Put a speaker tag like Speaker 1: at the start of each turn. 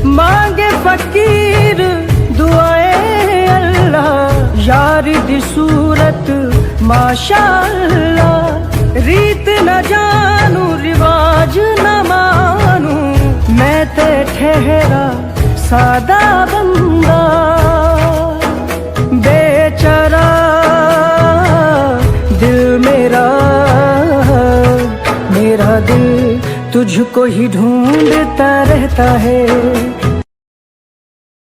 Speaker 1: मांगे फकीर दुआए अल्लाह, यार दी सूरत माशाअल्लाह। रीत न जानू रिवाज न मानू, मैं ते ठहरा सादा बंदा। बेचारा दिल मेरा, मेरा दिल तुझको ही ढूंढता रहता है।